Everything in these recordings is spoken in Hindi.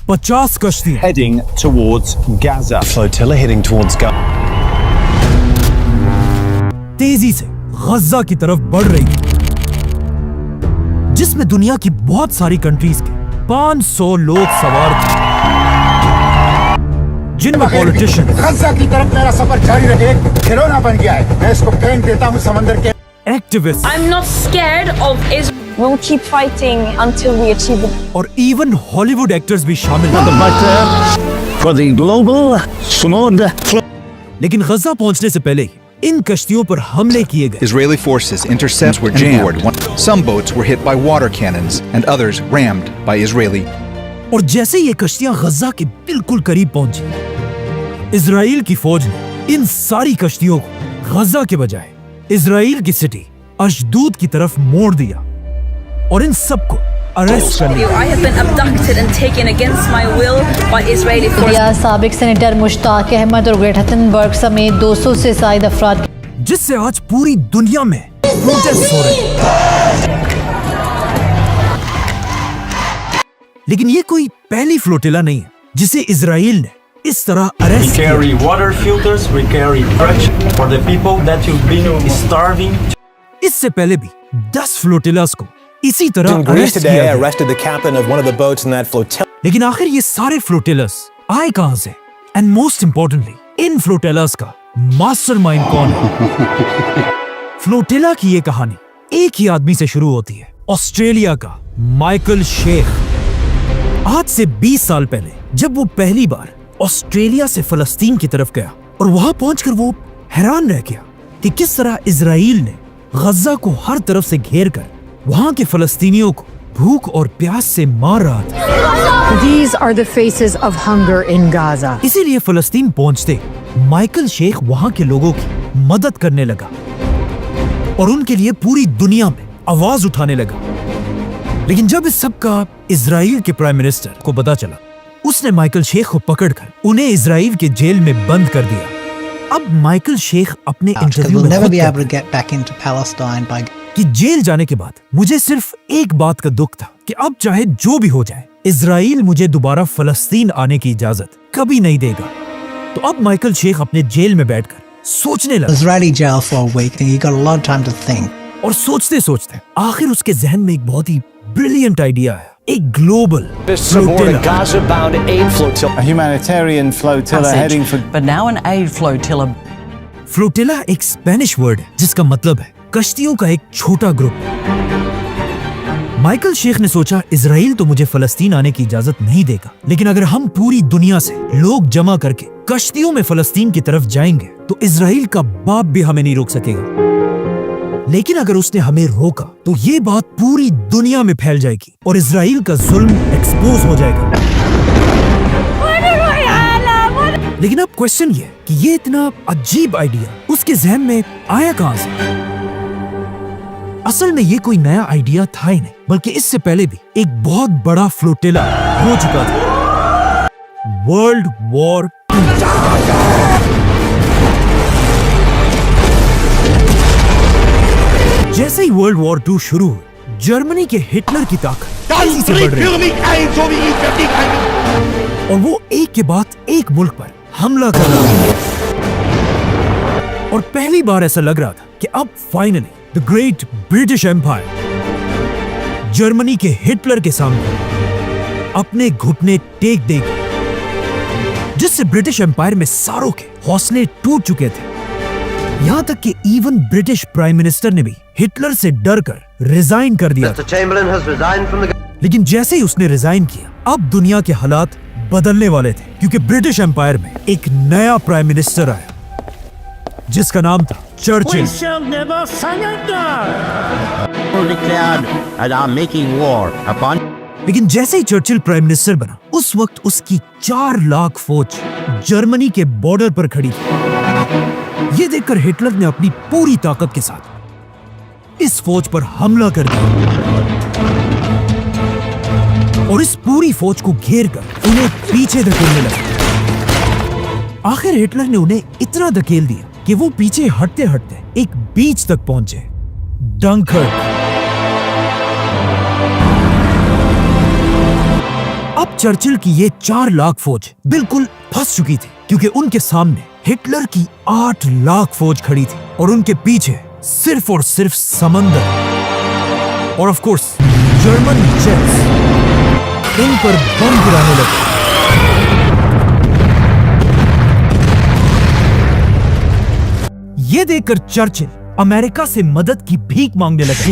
50 कश्तियां heading towards Gaza. Flotilla heading towards Gaza. तेजी से गजा की तरफ बढ़ रही थी, जिसमें दुनिया की बहुत सारी कंट्रीज के 500 लोग सवार थे, जिनमें पॉलिटिशियन गजा की तरफ मेरा सफर जारी रहे खिलौना बन गया है। मैं इसको फेंक देता हूं समंदर के। Activist I'm not scared of Israel. We'll keep fighting until we achieve it. और इवन हॉलीवुड एक्टर्स भी शामिल थे। For the global Sunod. लेकिन गजा पहुंचने से पहले ही इन कश्तियों पर हमले किए गए। Israeli forces intercepts were jammed. Some boats were hit by water cannons and others rammed by Israeli. और जैसे ये कश्तियां गजा के बिल्कुल करीब पहुंची, इजराइल की फौज ने इन सारी कश्तियों को गजा के बजाय इजराइल की सिटी अशदूद की तरफ मोड़ दिया और इन सबको अरेस्ट कर लिया। I have been abducted and taken against my will by Israeli forces. साबिक सेनेटर मुश्ताक अहमद और ग्रेटा थनबर्ग समेत 200 से ज्यादा अफराद, जिससे आज पूरी दुनिया में प्रोटेस्ट हो रहे हैं। लेकिन ये कोई पहली फ्लोटिला नहीं है जिसे इजराइल ने इस तरह अरेस्ट किया। We carry water filters, we carry bread for the people that have been starving. इससे पहले भी 10 फ्लोटिलास को इसी तरह Greece अरेस्ट today किया गया। arrested the captain of one of the boats in that flotilla. लेकिन आखिर ये सारे फ्लोटिलास आए कहां से? एंड मोस्ट इंपॉर्टेंटली, इन फ्लोटिलास का मास्टरमाइंड कौन है? फ्लोटिला की ये कहानी एक ही आदमी से शुरू होती है, ऑस्ट्रेलिया का माइकल शेख। आज से 20 साल पहले जब वो पहली बार ऑस्ट्रेलिया से फलस्तीन की तरफ गया और वहां पहुंचकर वो हैरान रह गया कि किस तरह इजराइल ने गजा को हर तरफ से घेर कर वहां के फलस्तीनियों को भूख और प्यास से मार रहा था। These are the faces of hunger in Gaza. इसीलिए फलस्तीन पहुंचते माइकल शेख वहां के लोगों की मदद करने लगा और उनके लिए पूरी दुनिया में आवाज उठाने लगा। लेकिन जब इस सब का इजराइल के प्राइम मिनिस्टर को पता चला, उसने माइकल शेख को पकड़कर उन्हें इजराइल के जेल में बंद कर दिया। अब माइकल शेख अपने इंटरव्यू में खुद कहता है कि जेल जाने के बाद मुझे सिर्फ एक बात का दुख था कि अब चाहे जो भी हो जाए, इजराइल मुझे दोबारा फलस्तीन आने की इजाजत कभी नहीं देगा। तो अब माइकल शेख अपने जेल में बैठकर सोचने लगा। Israeli jail for a week, and he got a lot of time to think. और सोचते सोचते आखिर उसके जहन में एक बहुत ही ब्रिलियंट आइडिया है, एक global A humanitarian flotilla heading for. But now an aid flotilla. Flotilla एक स्पेनिश वर्ड है जिसका मतलब है कश्तियों का एक छोटा ग्रुप। माइकल शेख ने सोचा, इजराइल तो मुझे फलस्तीन आने की इजाजत नहीं देगा, लेकिन अगर हम पूरी दुनिया से लोग जमा करके कश्तियों में फलस्तीन की तरफ जाएंगे तो इजराइल का बाप भी हमें नहीं रोक सकेगा। लेकिन अगर उसने हमें रोका तो ये बात पूरी दुनिया में फैल जाएगी और इजराइल का जुल्म एक्सपोज हो जाएगा। लेकिन अब क्वेश्चन ये कि ये इतना अजीब आइडिया उसके जहन में आया कहां से? असल में ये कोई नया आइडिया था ही नहीं, बल्कि इससे पहले भी एक बहुत बड़ा फ्लोटिला हो चुका था, वर्ल्ड वॉर 2। जैसे ही वर्ल्ड वॉर 2 शुरू हुई, जर्मनी के हिटलर की ताकत तेजी से बढ़ रही और वो एक के बाद एक मुल्क पर हमला कर रहा था। और पहली बार ऐसा लग रहा था कि अब finally the great British Empire Germany के हिटलर के सामने अपने घुटने टेक देगी, जिससे ब्रिटिश एम्पायर में सारों के हौसले टूट चुके थे। यहां तक कि इवन ब्रिटिश प्राइम मिनिस्टर ने भी हिटलर से डरकर रिजाइन कर दिया। लेकिन जैसे ही उसने रिजाइन किया, अब दुनिया के हालात बदलने वाले थे, क्योंकि ब्रिटिश एम्पायर में एक नया प्राइम मिनिस्टर आया जिसका नाम था चर्चिल। लेकिन जैसे ही चर्चिल प्राइम मिनिस्टर बना, उस वक्त उसकी 4 लाख फौज जर्मनी के बॉर्डर पर खड़ी थी। ये देखकर हिटलर ने अपनी पूरी ताकत के साथ इस फौज पर हमला कर दिया और इस पूरी फौज को घेर कर उन्हें पीछे धकेलने लगा। आखिर हिटलर ने उन्हें इतना धकेल दिया कि वो पीछे हटते हटते एक बीच तक पहुंचे, डंकर्क। अब चर्चिल की ये 4 लाख फौज बिल्कुल फंस चुकी थी, क्योंकि उनके सामने हिटलर की 8 लाख फौज खड़ी थी और उनके पीछे सिर्फ और सिर्फ समंदर और ऑफ कोर्स जर्मन जेट्स इन पर बम गिराने लगे। ये देखकर चर्चिल अमेरिका से मदद की भीख मांगने लगा,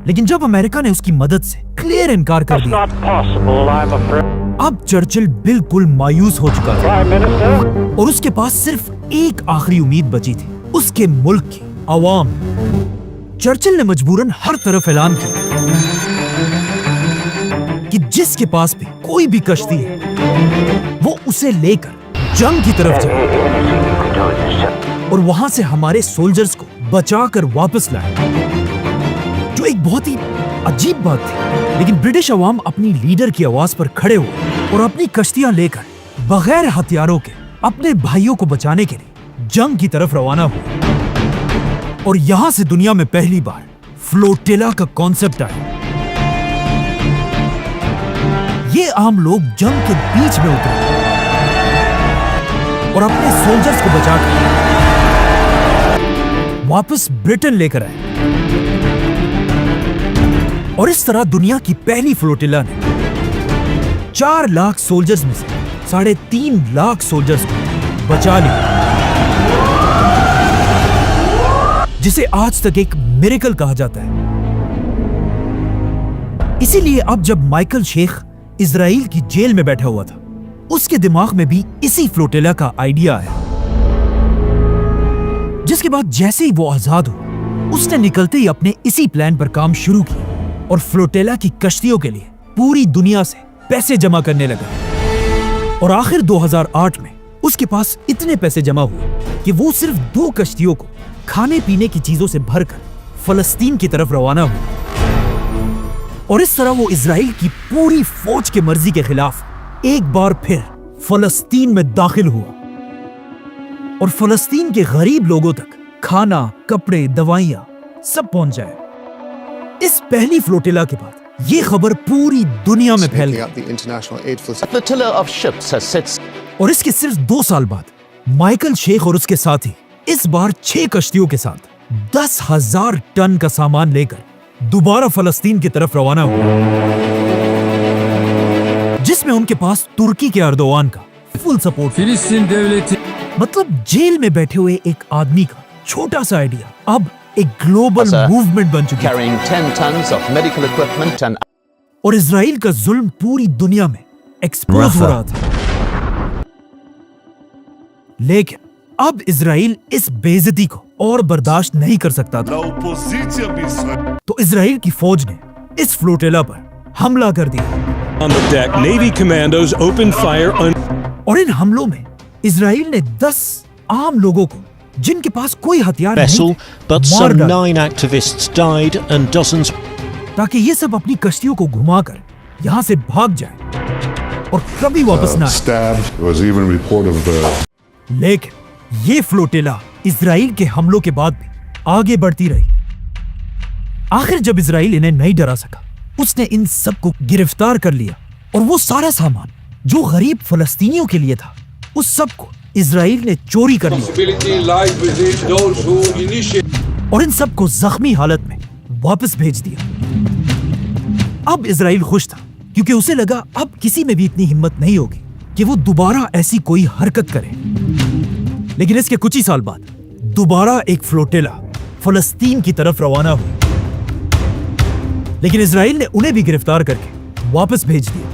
लेकिन जब अमेरिका ने उसकी मदद से क्लियर इनकार कर दिया, अब चर्चिल बिल्कुल मायूस हो चुका था और उसके पास सिर्फ एक आखिरी उम्मीद बची थी, उसके मुल्क की आवाम। चर्चिल ने मजबूरन हर तरफ ऐलान किया कि जिसके पास भी कोई भी कश्ती है वो उसे लेकर जंग की तरफ जाए और वहां से हमारे सोल्जर्स को बचाकर वापस लाए, जो एक बहुत ही अजीब बात थी। लेकिन ब्रिटिश अवाम अपनी लीडर की आवाज पर खड़े हुए और अपनी कश्तियां लेकर बगैर हथियारों के अपने भाइयों को बचाने के लिए जंग की तरफ रवाना हुए। और यहां से दुनिया में पहली बार फ्लोटिला का कॉन्सेप्ट आया। ये आम लोग जंग के बीच में उतरे और अपने सोल्जर्स को बचाकर वापस ब्रिटेन लेकर आए और इस तरह दुनिया की पहली फ्लोटिला ने 4 लाख सोल्जर्स में से 3.5 लाख सोल्जर्स को बचा लिया, जिसे आज तक एक मिरेकल कहा जाता है। इसीलिए अब जब माइकल शेख इजराइल की जेल में बैठा हुआ था, उसके दिमाग में भी इसी फ्लोटिला का आइडिया आया, जिसके बाद जैसे ही वो आजाद हुआ, उसने निकलते ही अपने इसी प्लान पर काम शुरू किया और फ्लोटिला की कश्तियों के लिए पूरी दुनिया से पैसे जमा करने लगा। और आखिर 2008 में उसके पास इतने पैसे जमा हुए कि वो सिर्फ 2 कश्तियों को खाने पीने की चीजों से भरकर फलस्तीन की तरफ रवाना हुआ। और इस तरह वो इजराइल की पूरी फौज के मर्जी के खिलाफ एक बार फिर फलस्तीन में दाखिल हुआ और फलस्तीन के गरीब लोगों तक खाना, कपड़े, दवाइयां सब पहुंच जाए। इस पहली फ्लोटिला के बाद ये खबर पूरी दुनिया में फैल गई और इसके सिर्फ 2 साल बाद माइकल शेख और उसके साथी इस बार 6 कश्तियों के साथ 10,000 टन का सामान लेकर दोबारा फलस्तीन की तरफ रवाना हुआ, जिसमें उनके पास तुर्की के अर्दोआन का फुल सपोर्ट। मतलब जेल में बैठे हुए एक आदमी का छोटा सा आइडिया अब एक ग्लोबल मूवमेंट बन चुकी है और इजराइल का जुल्म पूरी दुनिया में एक्सपोज हो रहा था। लेकिन अब इजराइल इस बेइज्जती को और बर्दाश्त नहीं कर सकता था, तो इजराइल की फौज ने इस फ्लोटिला पर हमला कर दिया। और इन हमलों में इजराइल ने 10 आम लोगों को, जिनके पास कोई हथियार नहीं थे, मार डाला, ताकि ये सब अपनी कश्तियों को घुमाकर यहाँ से भाग जाए और कभी वापस ना आए। लेकिन ये फ्लोटिला इजराइल के हमलों के बाद भी आगे बढ़ती रही। आखिर जब इजराइल इन्हें नहीं डरा सका, उसने इन सबको गिरफ्तार कर लिया और वो सारा सामान जो गरीब फलस्तीनियों के लिए था, उस सब को इजराइल ने चोरी कर लिया और इन सब को जख्मी हालत में वापस भेज दिया। अब इजराइल खुश था, क्योंकि उसे लगा अब किसी में भी इतनी हिम्मत नहीं होगी कि वो दोबारा ऐसी कोई हरकत करे। लेकिन इसके कुछ ही साल बाद दोबारा एक फ्लोटिला फलस्तीन की तरफ रवाना हुई, लेकिन इजराइल ने उन्हें भी गिरफ्तार करके वापस भेज दिया।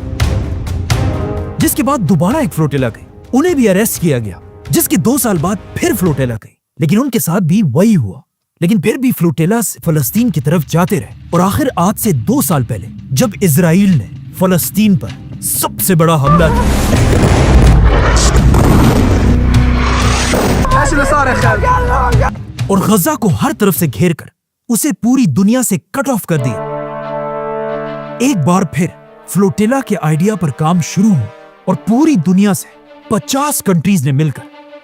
जिसके बाद दोबारा एक फ्लोटिला गई, उन्हें भी अरेस्ट किया गया, जिसके 2 साल बाद फिर फ्लोटिला गई, लेकिन उनके साथ भी वही हुआ। लेकिन फिर भी फ्लोटिला फलस्तीन की तरफ जाते रहे और आखिर आज से 2 साल पहले जब इजराइल ने फलस्तीन पर सबसे बड़ा हमला किया और गजा को हर तरफ से घेर कर उसे पूरी दुनिया से कट ऑफ कर दिया, एक बार फिर फ्लोटिला के आइडिया पर काम शुरू हुआ और पूरी दुनिया से 50 कंट्रीज ने मिलकर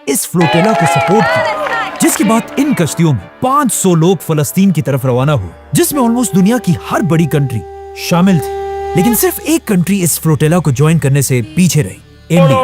इस फ्लोटिला को सपोर्ट किया, जिसके बाद इन कश्तियों में 500 लोग फलस्तीन की तरफ रवाना हुए, जिसमें ऑलमोस्ट दुनिया की हर बड़ी कंट्री शामिल थी। लेकिन सिर्फ एक कंट्री इस फ्लोटेला को ज्वाइन करने से पीछे रही, India.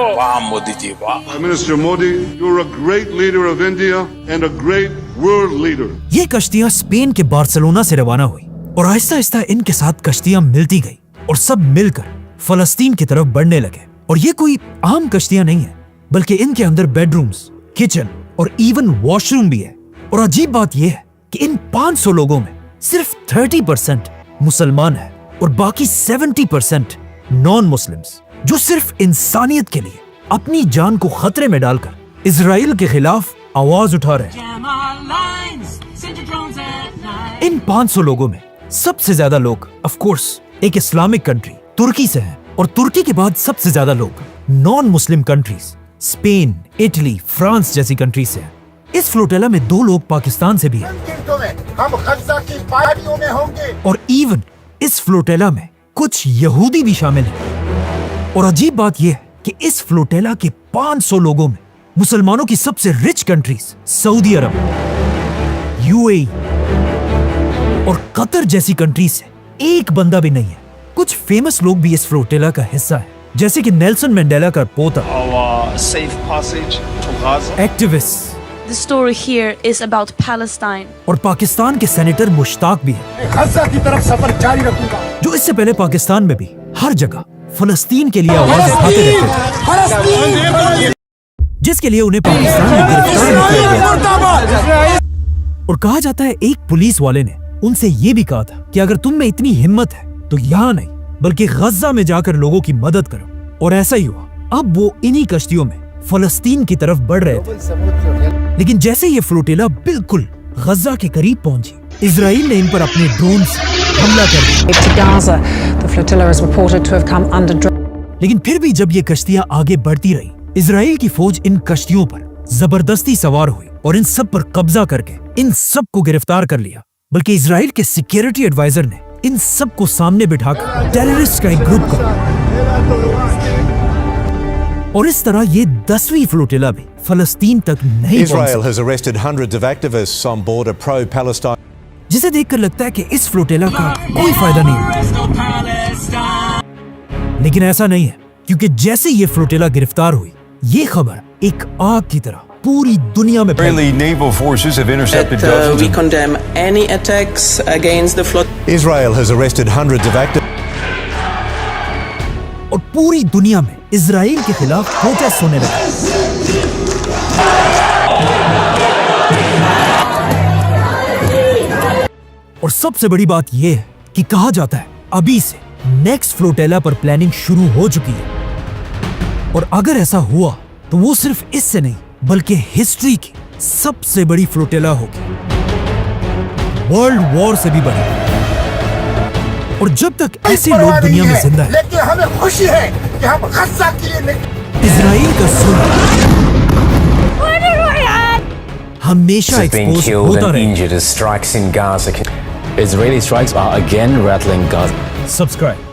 Minister Modi, you're a great leader of India and a great world leader. ये कश्तियां स्पेन के बार्सिलोना से रवाना हुई और आहिस्ता आहिस्ता इनके साथ कश्तियां मिलती गई और सब मिलकर फलस्तीन की तरफ बढ़ने लगे। और ये कोई आम कश्तियां नहीं है, बल्कि इनके अंदर बेडरूम्स, किचन और इवन वॉशरूम भी है। और अजीब बात यह है कि इन 500 लोगों में सिर्फ 30% मुसलमान है और बाकी 70% नॉन मुस्लिम्स, जो सिर्फ इंसानियत के लिए अपनी जान को खतरे में डालकर इजराइल के खिलाफ आवाज उठा रहे हैं। इन 500 लोगों में सबसे ज्यादा लोग ऑफ कोर्स एक इस्लामिक कंट्री तुर्की से हैं, और तुर्की के बाद सबसे ज्यादा लोग non Muslim countries Spain, Italy, France जैसी कंट्री से हैं। इस फ्लोटेला में 2 लोग पाकिस्तान से भी हैं। हम गज़ा की पहाड़ियों में होंगे। और इवन इस फ्लोटेला में कुछ यहूदी भी शामिल हैं। और अजीब बात यह है कि इस फ्लोटेला के 500 लोगों में मुसलमानों की सबसे रिच कंट्रीज सऊदी अरब, यूएई और कतर जैसी कंट्री से एक बंदा भी नहीं है। कुछ फेमस लोग भी इस फ्लोटेला का हिस्सा है, जैसे कि नेल्सन मंडेला का पोता, activist. The story here is about Palestine. और पाकिस्तान के सेनेटर मुश्ताक भी है, गज़ा की तरफ सफर जारी रखूंगा, जो इससे पहले पाकिस्तान में भी हर जगह फलस्तीन के लिए आवाज उठाते रहते थे, जिसके लिए उन्हें पाकिस्तान में गिरफ्तार भी किया गया। और कहा जाता है एक पुलिस वाले ने उनसे ये भी कहा था कि अगर तुम में इतनी हिम्मत है तो यहाँ नहीं बल्कि गज़ा में जाकर लोगों की मदद करो। और ऐसा ही हुआ। अब वो इन्हीं कश्तियों में फलस्तीन की तरफ बढ़ रहे थे, लेकिन जैसे ये फ्लोटेला बिल्कुल गज़ा के करीब पहुंची, इजराइल ने इन पर अपने ड्रोन से हमला कर दिया। लेकिन फिर भी जब ये कश्तियां आगे बढ़ती रही, इजराइल की फौज इन कश्तियों पर जबरदस्ती सवार हुई और इन सब पर कब्जा करके इन सब को गिरफ्तार कर लिया। बल्कि इजराइल के सिक्योरिटी एडवाइजर ने इन सब को सामने बिठाकर टेररिस्ट का एक ग्रुप कहा। और इस तरह ये 10वीं फ्लोटेला भी फलस्तीन तक नहीं Israel has arrested hundreds of activists on board a pro-Palestine. जिसे देखकर लगता है कि इस फ्लोटेला का कोई फायदा नहीं होगा। लेकिन ऐसा नहीं है, क्योंकि जैसे ये फ्लोटेला गिरफ्तार हुई, ये खबर एक आग की तरह पूरी दुनिया में फैल गई। naval forces have intercepted We condemn any attacks against the float. Israel has arrested hundreds of activists. और पूरी दुनिया में इजराइल के खिलाफ प्रोटेस्ट होने लगे। और सबसे बड़ी बात यह है कि कहा जाता है अभी से नेक्स्ट फ्लोटेला पर प्लानिंग शुरू हो चुकी है। और अगर ऐसा हुआ तो वो सिर्फ इससे नहीं बल्कि हिस्ट्री की सबसे बड़ी फ्लोटेला होगी, वर्ल्ड वॉर से भी बड़ी। और जब तक ऐसे लोग दुनिया में जिंदा हैं, लेकिन हमें खुशी है कि हम गज़ा के लिए नहीं। इजराइल का सुल्तान हमेशा एक्सपोज होता रहेगा। Strikes in Gaza. Israeli strikes are again rattling Gaza. Subscribe